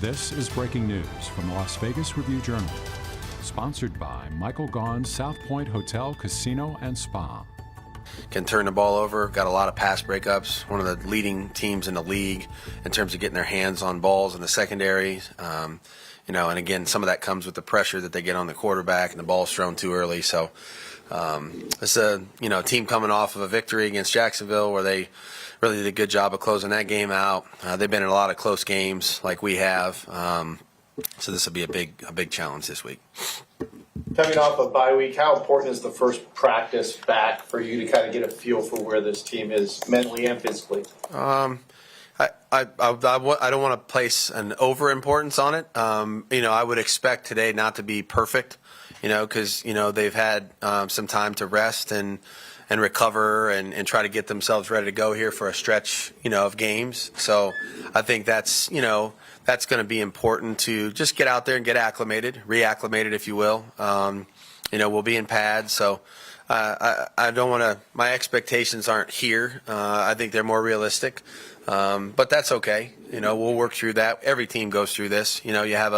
This is breaking news from the Las Vegas Review-Journal, sponsored by Michael Gaughan's South Point Hotel, Casino, and Spa. Can turn the ball over, got a lot of pass breakups, one of the leading teams in the league in terms of getting their hands on balls in the secondary. And again, some of that comes with the pressure that they get on the quarterback and the ball's thrown too early. So it's a team coming off of a victory against Jacksonville where they really did a good job of closing that game out. They've been in a lot of close games like we have. So this will be a big challenge this week. Coming off a bye week, how important is the first practice back for you to kind of get a feel for where this team is mentally and physically? I don't want to place an over-importance on it. I would expect today not to be perfect, because, they've had some time to rest and recover and try to get themselves ready to go here for a stretch, of games. So I think that's going to be important to just get out there and get acclimated, reacclimated, if you will. We'll be in pads, so I don't want to. My expectations aren't here. I think they're more realistic, but that's okay. We'll work through that. Every team goes through this. You have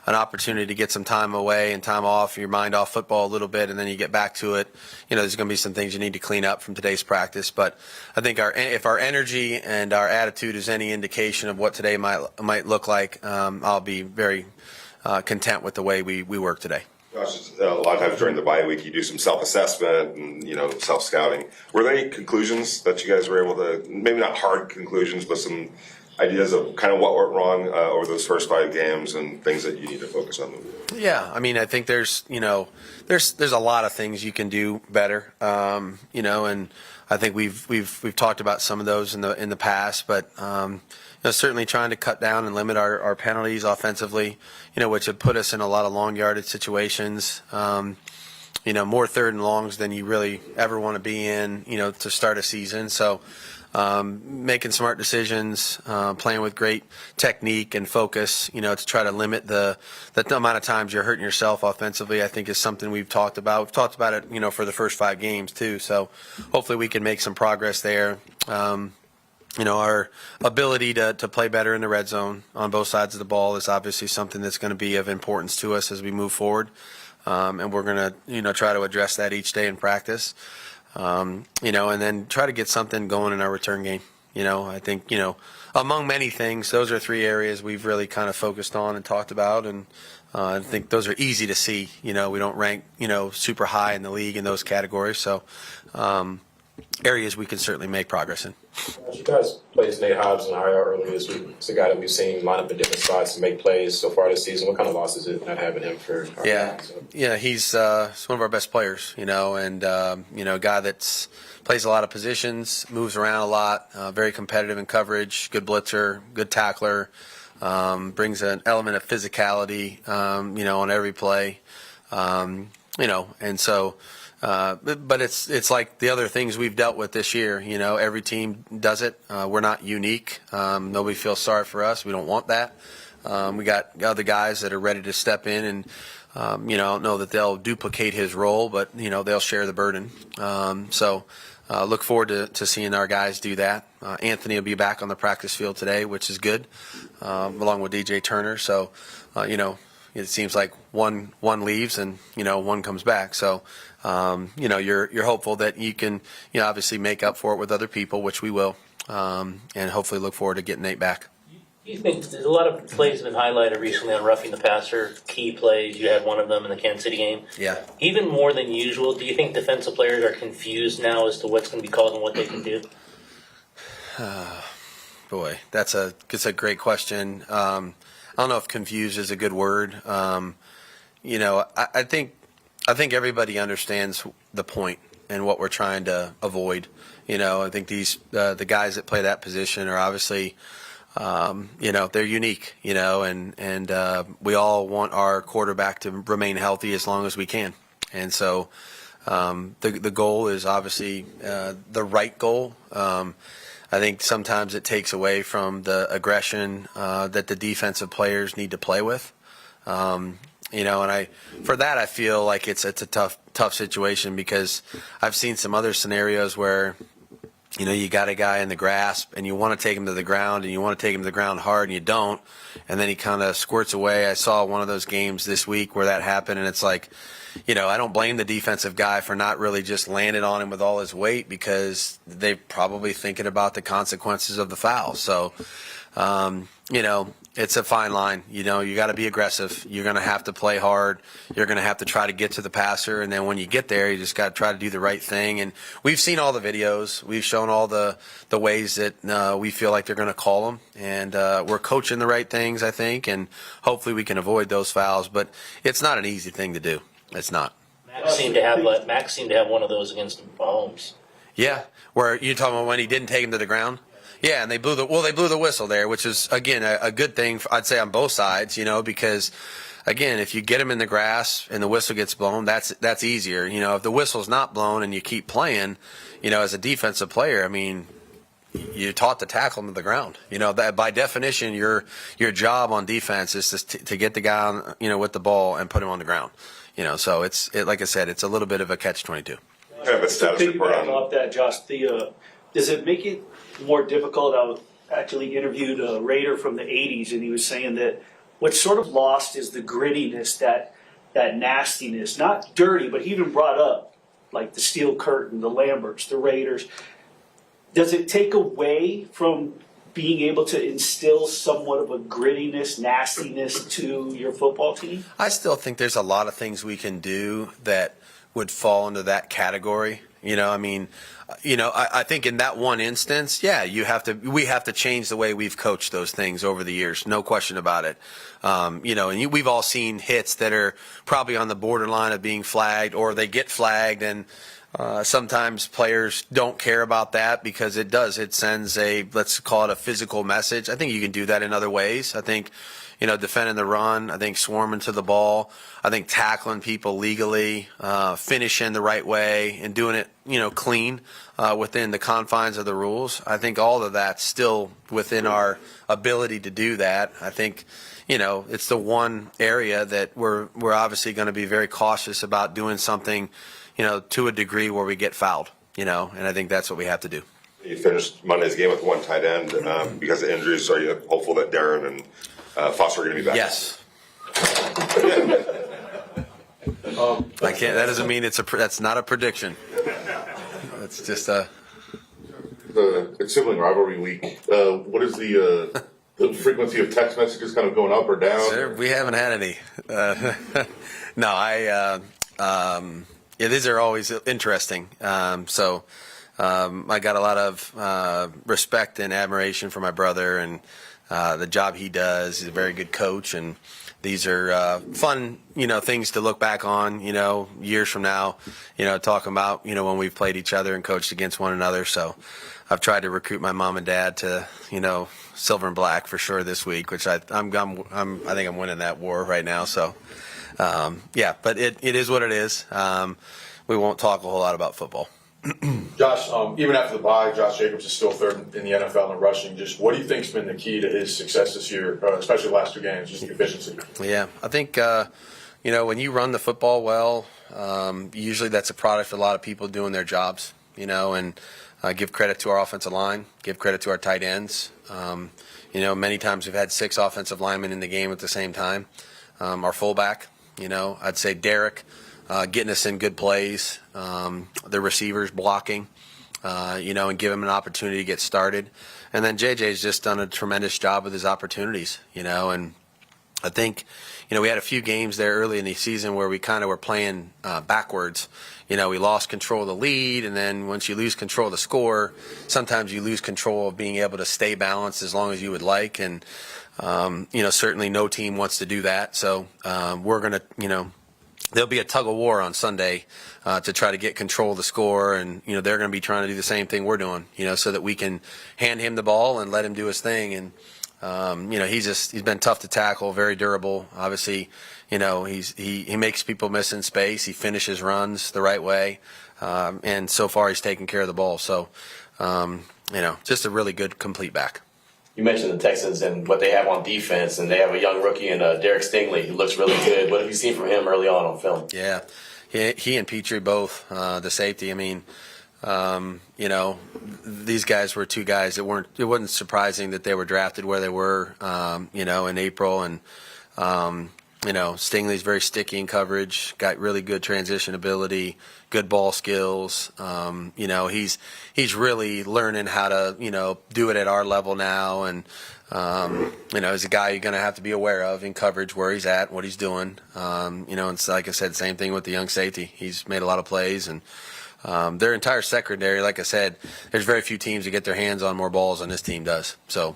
an opportunity to get some time away and time off, your mind off football a little bit, and then you get back to it. There's going to be some things you need to clean up from today's practice. But I think if our energy and our attitude is any indication of what today might look like, I'll be very content with the way we work today. Josh, a lot of times during the bye week, you do some self-assessment and, self-scouting. Were there any conclusions that you guys were able to, maybe not hard conclusions, but some ideas of kind of what went wrong over those first 5 games and things that you need to focus on? Yeah, I think there's a lot of things you can do better, and I think we've talked about some of those in the past, but certainly trying to cut down and limit our penalties offensively, which would put us in a lot of long yardage situations. More third and longs than you really ever want to be in, to start a season. So. Making smart decisions, playing with great technique and focus, to try to limit the amount of times you're hurting yourself offensively, I think is something we've talked about. We've talked about it, for the first 5 games too. So hopefully we can make some progress there. Our ability to play better in the red zone on both sides of the ball is obviously something that's going to be of importance to us as we move forward. And we're going to, try to address that each day in practice. And then try to get something going in our return game. I think, among many things, those are 3 areas we've really kind of focused on and talked about. And I think those are easy to see. We don't rank, super high in the league in those categories. So areas we can certainly make progress in. You guys played Nate Hobbs in IR earlier this week. It's a guy that we've seen line up in different spots and make plays so far this season. What kind of loss is it not having him for our guys? Yeah, he's one of our best players, and a guy that plays a lot of positions, moves around a lot, very competitive in coverage, good blitzer, good tackler, brings an element of physicality, on every play, and so. But it's like the other things we've dealt with this year. Every team does it. We're not unique. Nobody feels sorry for us. We don't want that. We got other guys that are ready to step in, and I don't know that they'll duplicate his role, but they'll share the burden. So look forward to seeing our guys do that. Anthony will be back on the practice field today, which is good, along with DJ Turner. So it seems like one leaves and one comes back. So you're hopeful that you can obviously make up for it with other people, which we will, and hopefully look forward to getting Nate back. You think there's a lot of plays have been highlighted recently on roughing the passer, key plays. You had one of them in the Kansas City game. Yeah. Even more than usual, do you think defensive players are confused now as to what's going to be called and what they can do? Boy, that's a great question. I don't know if confused is a good word. I think everybody understands the point and what we're trying to avoid. I think the guys that play that position are obviously, they're unique. And we all want our quarterback to remain healthy as long as we can. And so the goal is obviously the right goal. I think sometimes it takes away from the aggression that the defensive players need to play with. For that I feel like it's a tough situation because I've seen some other scenarios where you know, you got a guy in the grasp and you want to take him to the ground and you want to take him to the ground hard and you don't, and then he kind of squirts away. I saw one of those games this week where that happened, and it's like, you know, I don't blame the defensive guy for not really just landing on him with all his weight, because they're probably thinking about the consequences of the foul. So, you know, it's a fine line. You know, you got to be aggressive. You're going to have to play hard. You're going to have to try to get to the passer. And then when you get there, you just got to try to do the right thing. And we've seen all the videos. We've shown all the ways that we feel like they're going to call them. And we're coaching the right things, I think. And hopefully we can avoid those fouls. But it's not an easy thing to do. It's not. Max seemed to have one of those against Mahomes. Yeah. Where you're talking about when he didn't take him to the ground? Yeah, and they blew the whistle there, which is, again, a good thing, I'd say, on both sides, you know, because, again, if you get him in the grass and the whistle gets blown, that's easier. You know, if the whistle's not blown and you keep playing, you know, as a defensive player, I mean, you're taught to tackle him to the ground. You know, that by definition, your job on defense is to get the guy on, you know, with the ball and put him on the ground. You know, so like I said, it's a little bit of a catch-22. Kind of a status report Piggyback on off that, Josh, does it make it more difficult? I actually interviewed a Raider from the 80s, and he was saying that what's sort of lost is the grittiness, that nastiness. Not dirty, but he even brought up, like the Steel Curtain, the Lamberts, the Raiders. Does it take away from being able to instill somewhat of a grittiness, nastiness to your football team? I still think there's a lot of things we can do that would fall into that category. You know, I mean, you know, I think in that one instance, yeah, we have to change the way we've coached those things over the years, no question about it. You know, and we've all seen hits that are probably on the borderline of being flagged, or they get flagged, and sometimes players don't care about that because it sends let's call it a physical message. I think you can do that in other ways. I think, you know, defending the run, I think swarming to the ball, I think tackling people legally, finishing the right way, and doing it, you know, clean within the confines of the rules. I think all of that's still within our ability to do that. I think, you know, it's the one area that we're obviously going to be very cautious about doing something, you know, to a degree where we get fouled, you know, and I think that's what we have to do. You finished Monday's game with one tight end because of injuries. Are you hopeful that Darren and Foster are going to be back? Yes. I can't. That doesn't mean that's not a prediction. It's just It's Sibling rivalry week. What is the frequency of text messages kind of going up or down? We haven't had any. No, yeah, these are always interesting. So I got a lot of respect and admiration for my brother and the job he does. He's a very good coach, and these are fun, you know, things to look back on, you know, years from now, you know, talking about, you know, when we've played each other and coached against one another. So I've tried to recruit my mom and dad to, you know, silver and black for sure this week, which I think I'm winning that war right now. So yeah, but it is what it is. We won't talk a whole lot about football. Josh, even after the bye, Josh Jacobs is still third in the NFL in rushing. Just what do you think's been the key to his success this year, especially the last two games, just the efficiency? Yeah, I think, you know, when you run the football well, usually that's a product of a lot of people doing their jobs, you know, and give credit to our offensive line, give credit to our tight ends. You know, many times we've had 6 offensive linemen in the game at the same time. Our fullback, you know, I'd say Derek, getting us in good plays, the receivers blocking, you know, and give him an opportunity to get started. And then JJ's just done a tremendous job with his opportunities, you know, and I think, you know, we had a few games there early in the season where we kind of were playing backwards. You know, we lost control of the lead, and then once you lose control of the score, sometimes you lose control of being able to stay balanced as long as you would like. And, you know, certainly no team wants to do that. So we're going to, you know, there'll be a tug of war on Sunday to try to get control of the score, and you know they're going to be trying to do the same thing we're doing, you know, so that we can hand him the ball and let him do his thing. And you know he's been tough to tackle, very durable. Obviously, you know he makes people miss in space. He finishes runs the right way, and so far he's taking care of the ball. So you know, just a really good complete back. You mentioned the Texans and what they have on defense, and they have a young rookie in Derek Stingley who looks really good. What have you seen from him early on film? Yeah, he and Petrie both, the safety. I mean, You know, these guys were two guys that it wasn't surprising that they were drafted where they were, you know, in April. And, you know, Stingley's very sticky in coverage, got really good transition ability, good ball skills. You know, he's really learning how to, you know, do it at our level now. And, you know, he's a guy you're going to have to be aware of in coverage, where he's at, what he's doing. You know, and so, like I said, same thing with the young safety. He's made a lot of plays, and their entire secondary, like I said, there's very few teams that get their hands on more balls than this team does. So,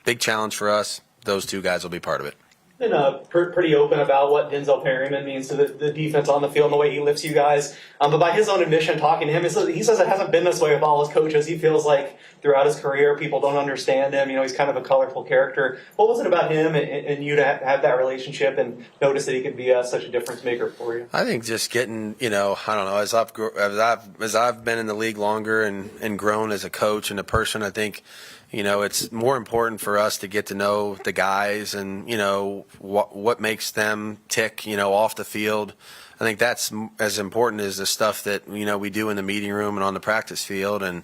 big challenge for us. Those two guys will be part of it. Been pretty open about what Denzel Perryman means to the defense on the field and the way he lifts you guys. But by his own admission, talking to him, he says it hasn't been this way with all his coaches. He feels like throughout his career, people don't understand him. You know, he's kind of a colorful character. What was it about him and you to have that relationship and notice that he could be such a difference maker for you? I think just getting, you know, I don't know, as I've been in the league longer and grown as a coach and a person, I think, you know, it's more important for us to get to know the guys and, you know, what makes them tick, you know, off the field. I think that's as important as the stuff that, you know, we do in the meeting room and on the practice field. And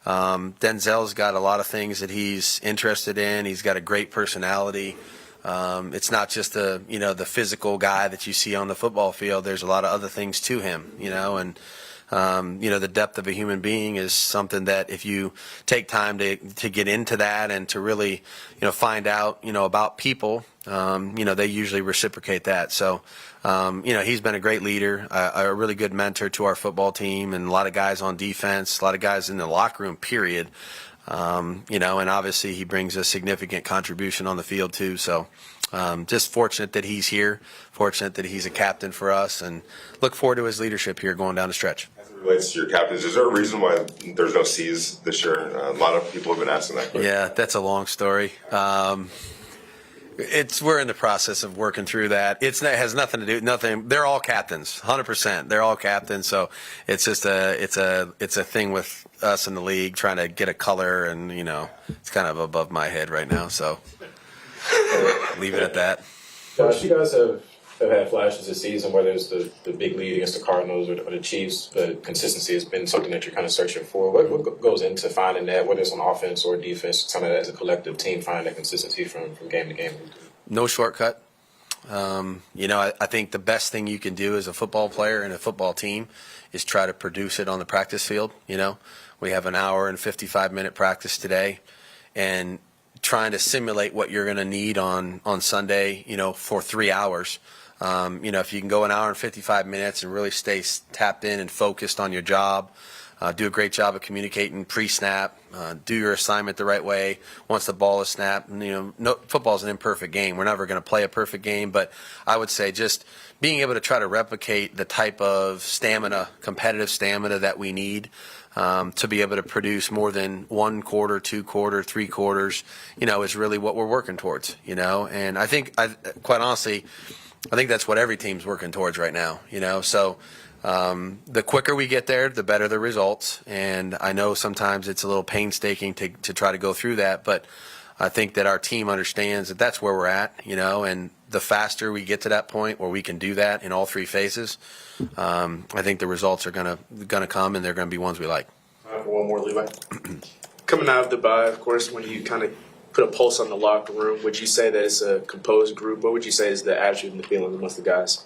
Denzel's got a lot of things that he's interested in. He's got a great personality. It's not just the, you know, the physical guy that you see on the football field. There's a lot of other things to him, you know, and you know, the depth of a human being is something that if you take time to get into that and to really, you know, find out, you know, about people, you know, they usually reciprocate that. So, you know, he's been a great leader, a really good mentor to our football team, and a lot of guys on defense, a lot of guys in the locker room, period. You know, and obviously he brings a significant contribution on the field too. So, just fortunate that he's here, fortunate that he's a captain for us, and look forward to his leadership here going down the stretch. As it relates to your captains, is there a reason why there's no C's this year? A lot of people have been asking that question. Yeah, that's a long story. We're in the process of working through that. It has nothing to do, nothing. They're all captains, 100%. They're all captains. So it's just it's a thing with us in the league trying to get a color, and, you know, it's kind of above my head right now. So leave it at that. Josh, you guys have had flashes this season where there's the big lead against the Cardinals or the Chiefs, but consistency has been something that you're kind of searching for. What goes into finding that, whether it's on offense or defense, kind of as a collective team, finding that consistency from game to game? No shortcut. You know, I think the best thing you can do as a football player and a football team is try to produce it on the practice field. You know, we have an hour and 55-minute practice today, and trying to simulate what you're going to need on Sunday, you know, for 3 hours. You know, if you can go an hour and 55 minutes and really stay tapped in and focused on your job, do a great job of communicating pre-snap, do your assignment the right way once the ball is snapped. And, you know, football is an imperfect game. We're never going to play a perfect game, but I would say just being able to try to replicate the type of stamina, competitive stamina that we need to be able to produce more than 1 quarter, 2 quarter, 3 quarters, you know, is really what we're working towards, you know. And I think, quite honestly, I think that's what every team's working towards right now, you know. So the quicker we get there, the better the results. And I know sometimes it's a little painstaking to try to go through that, but I think that our team understands that that's where we're at, you know, and the faster we get to that point where we can do that in all 3 phases, I think the results are gonna come, and they're gonna be ones we like. I have one more, Levi. Coming out of the bye, of course, when you kind of put a pulse on the locker room, would you say that it's a composed group? What would you say is the attitude and the feeling amongst the guys?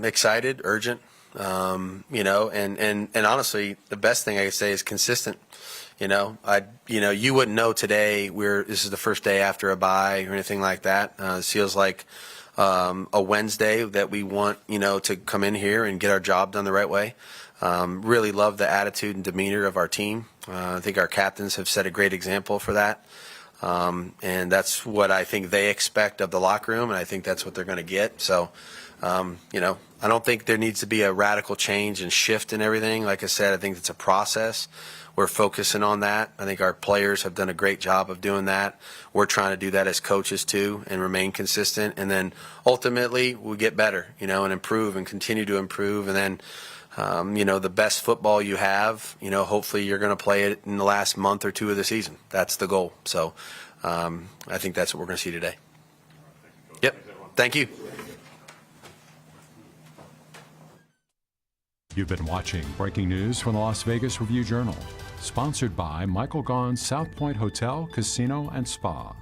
Excited, urgent, you know, and honestly, the best thing I could say is consistent. You know, you wouldn't know today this is the first day after a bye or anything like that. It feels like a Wednesday that we want, you know, to come in here and get our job done the right way. Really love the attitude and demeanor of our team. I think our captains have set a great example for that. And that's what I think they expect of the locker room, and I think that's what they're going to get. So, you know, I don't think there needs to be a radical change and shift in everything. Like I said, I think it's a process. We're focusing on that. I think our players have done a great job of doing that. We're trying to do that as coaches too, and remain consistent. And then ultimately we get better, you know, and improve and continue to improve. And then, you know, the best football you have, you know, hopefully you're going to play it in the last month or 2 of the season. That's the goal. So I think that's what we're going to see today. Yep. Thank you. You've been watching breaking news from the Las Vegas Review-Journal, sponsored by Michael Gaughan's South Point Hotel, Casino, and Spa.